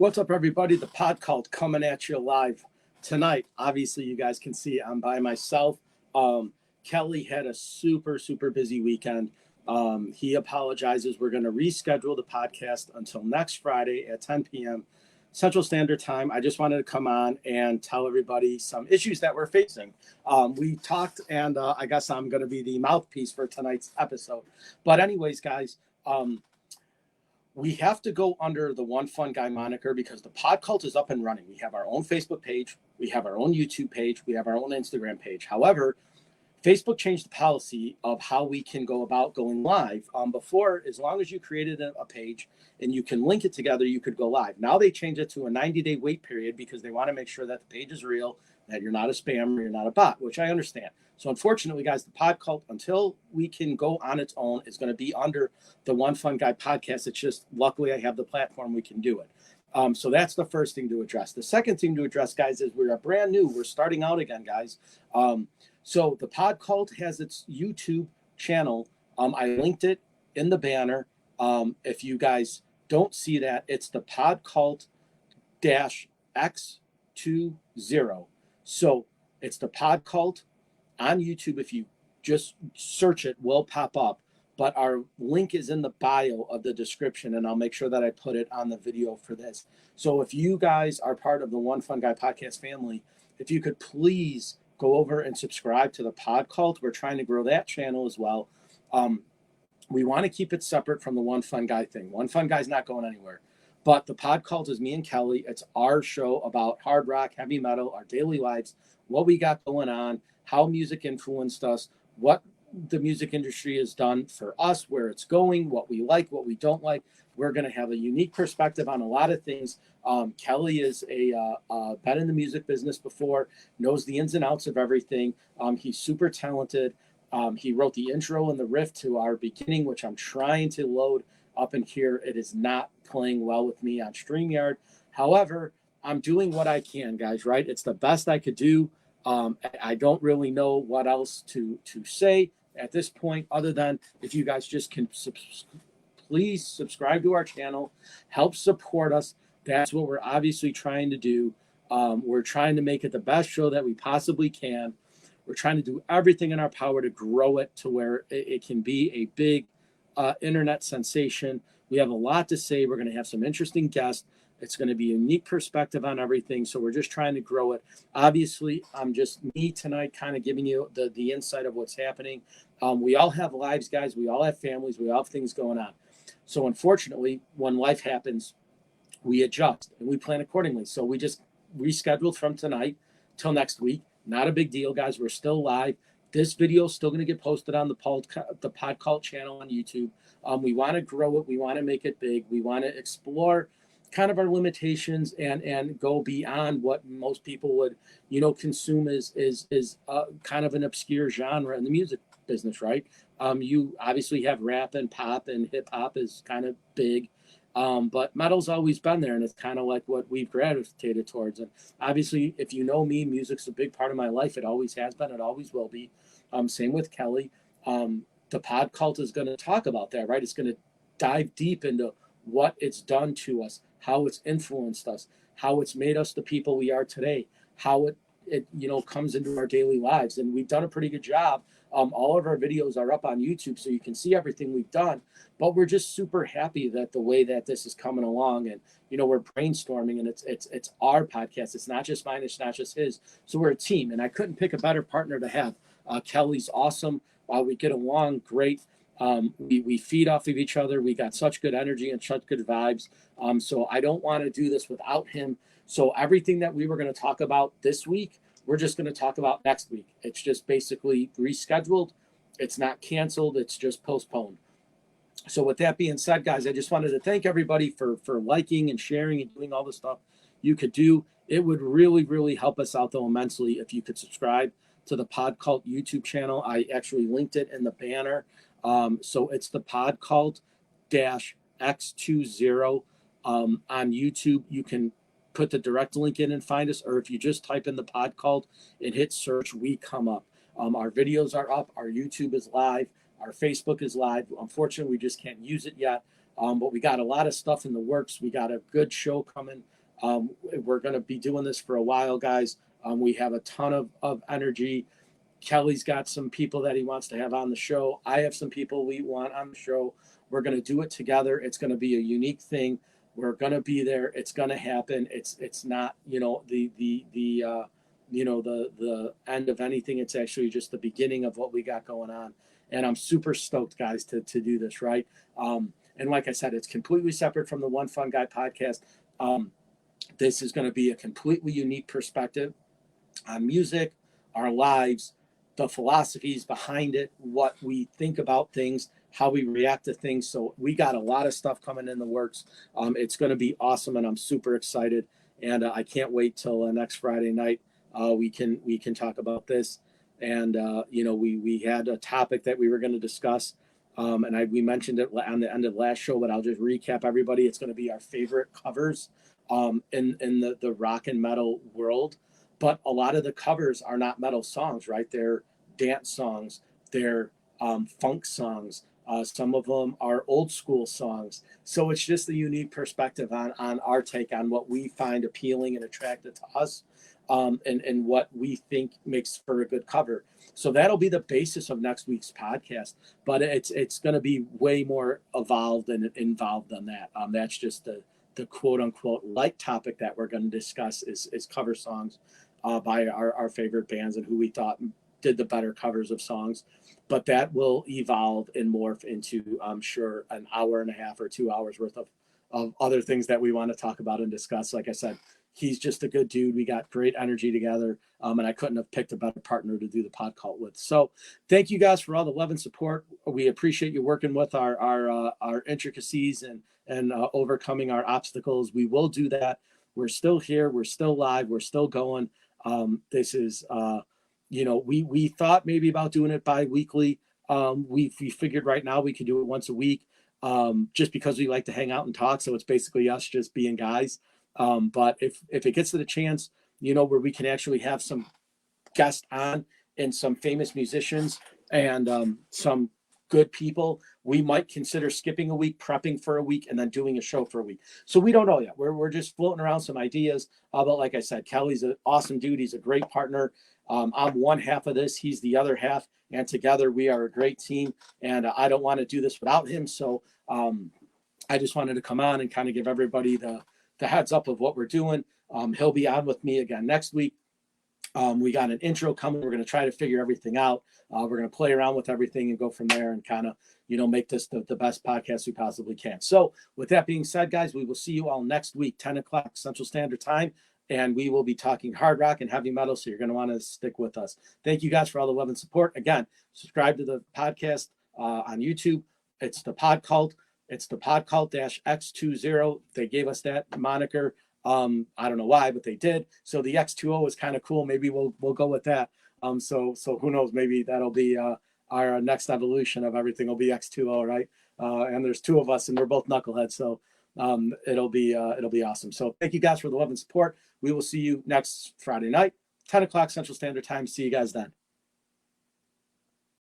What's up, everybody? The Pod Cult coming at you live tonight. Obviously, you guys can see I'm by myself. Kelly had a super busy weekend. He apologizes. We're going to reschedule the podcast until next Friday at 10 p.m. Central Standard Time. I just wanted to come on and tell everybody some issues that we're facing. We talked, and I guess I'm going to be the mouthpiece for tonight's episode. But anyways, guys, we have to go under the One Fun Guy moniker because the Pod Cult is up and running. We have our own Facebook page. We have our own YouTube page. We have our own Instagram page. However, Facebook changed the policy of how we can go about going live. Before, as long as you created a page and you can link it together, you could go live. Now they changed it to a 90-day wait period because they want to make sure that the page is real, that you're not a spam or you're not a bot, which I understand. So unfortunately, guys, the Pod Cult, until we can go on its own, is going to be under the One Fun Guy podcast. It's just, luckily, I have the platform, we can do it. So that's the first thing to address. The second thing to address, guys, is we're brand new. We're starting out again, guys. So the Pod Cult has its YouTube channel. I linked it in the banner. If you guys don't see that, it's the Pod Cult -x2o. So it's the Pod Cult on YouTube. If you just search it, will pop up. But our link is in the bio of the description, and I'll make sure that I put it on the video for this. So if you guys are part of the One Fun Guy podcast family, if you could please go over and subscribe to the Pod Cult. We're trying to grow that channel as well. We want to keep it separate from the One Fun Guy thing. One Fun Guy's not going anywhere. But the Pod Cult is me and Kelly. It's our show about hard rock, heavy metal, our daily lives, what we got going on, how music influenced us, what the music industry has done for us, where it's going, what we like, what we don't like. We're going to have a unique perspective on a lot of things. Kelly is been in the music business before, knows the ins and outs of everything. He's super talented. He wrote the intro and the riff to our beginning, which I'm trying to load up in here. It is not playing well with me on StreamYard. However, I'm doing what I can, guys, right? It's the best I could do. I don't really know what else to say at this point, other than if you guys just can please subscribe to our channel, help support us. That's what we're obviously trying to do. We're trying to make it the best show that we possibly can. We're trying to do everything in our power to grow it to where it can be a big internet sensation. We have a lot to say. We're going to have some interesting guests. It's going to be a unique perspective on everything. So we're just trying to grow it. Obviously, I'm just me tonight kind of giving you the insight of what's happening. We all have lives, guys. We all have families. We all have things going on. So unfortunately, when life happens, we adjust and we plan accordingly. So we just rescheduled from tonight till next week. Not a big deal, guys. We're still live. This video is still going to get posted on the Pod Cult channel on YouTube. We want to grow it. We want to make it big. We want to explore kind of our limitations and go beyond what most people would, consume is kind of an obscure genre in the music business, right? You obviously have rap and pop, and hip hop is kind of big. But metal's always been there, and it's kind of like what we've gravitated towards. And obviously, if you know me, music's a big part of my life. It always has been. It always will be. Same with Kelly. The Pod Cult is going to talk about that, right? It's going to dive deep into what it's done to us, how it's influenced us, how it's made us the people we are today, how it comes into our daily lives. And we've done a pretty good job. All of our videos are up on YouTube, so you can see everything we've done. But we're just super happy that the way that this is coming along, and we're brainstorming, and it's our podcast. It's not just mine. It's not just his. So we're a team, and I couldn't pick a better partner to have. Kelly's awesome. We get along great. We feed off of each other. We got such good energy and such good vibes. So I don't want to do this without him. So everything that we were going to talk about this week, we're just going to talk about next week. It's just basically rescheduled. It's not canceled. It's just postponed. So with that being said, guys, I just wanted to thank everybody for liking and sharing and doing all the stuff you could do. It would really, really help us out, though, immensely if you could subscribe to the Pod Cult YouTube channel. I actually linked it in the banner. So it's the Pod Cult -x2o on YouTube. You can put the direct link in and find us, or if you just type in the Pod Cult and hit search, we come up. Our videos are up. Our YouTube is live. Our Facebook is live. Unfortunately, we just can't use it yet. But we got a lot of stuff in the works. We got a good show coming. We're going to be doing this for a while, guys. We have a ton of energy. Kelly's got some people that he wants to have on the show. I have some people we want on the show. We're going to do it together. It's going to be a unique thing. We're going to be there. It's going to happen. It's not, the end of anything. It's actually just the beginning of what we got going on. And I'm super stoked, guys, to do this, right? And like I said, it's completely separate from the One Fun Guy podcast. This is going to be a completely unique perspective on music, our lives, the philosophies behind it, what we think about things, how we react to things. So we got a lot of stuff coming in the works. It's going to be awesome, and I'm super excited. And I can't wait till next Friday night. We can talk about this. And we had a topic that we were going to discuss, and we mentioned it on the end of last show. But I'll just recap everybody. It's going to be our favorite covers in the rock and metal world. But a lot of the covers are not metal songs, right? They're dance songs. They're funk songs. Some of them are old school songs. So it's just a unique perspective on our take on what we find appealing and attractive to us, and what we think makes for a good cover. So that'll be the basis of next week's podcast. But it's going to be way more evolved and involved than that. That's just the quote unquote light topic that we're going to discuss is cover songs by our favorite bands and who we thought did the better covers of songs. But that will evolve and morph into, I'm sure, an hour and a half or 2 hours worth of other things that we want to talk about and discuss. Like I said, he's just a good dude. We got great energy together, and I couldn't have picked a better partner to do the pod cult with. So thank you guys for all the love and support. We appreciate you working with our intricacies and overcoming our obstacles. We will do that. We're still here. We're still live. We're still going. This is, we thought maybe about doing it bi-weekly. We figured right now we could do it once a week, just because we like to hang out and talk. So it's basically us just being guys. But if it gets to the chance, where we can actually have some guests on and some famous musicians and some good people, we might consider skipping a week, prepping for a week, and then doing a show for a week. So we don't know yet. We're just floating around some ideas. But like I said, Kelly's an awesome dude. He's a great partner. I'm one half of this. He's the other half. And together we are a great team. And I don't want to do this without him. So I just wanted to come on and kind of give everybody the heads up of what we're doing. He'll be on with me again next week. We got an intro coming. We're going to try to figure everything out. We're going to play around with everything and go from there and kind of, make this the best podcast we possibly can. So with that being said, guys, we will see you all next week, 10 o'clock Central Standard Time. And we will be talking hard rock and heavy metal. So you're going to want to stick with us. Thank you guys for all the love and support. Again, subscribe to the podcast on YouTube. It's the Pod Cult. It's the Pod Cult -X2o. They gave us that moniker. I don't know why, but they did. So the x2o is kind of cool. Maybe we'll go with that. So who knows? Maybe that'll be our next evolution of everything. Will be x2o, right? And there's two of us, and we're both knuckleheads. So it'll be awesome. So thank you guys for the love and support. We will see you next Friday night, 10 o'clock Central Standard Time. See you guys then.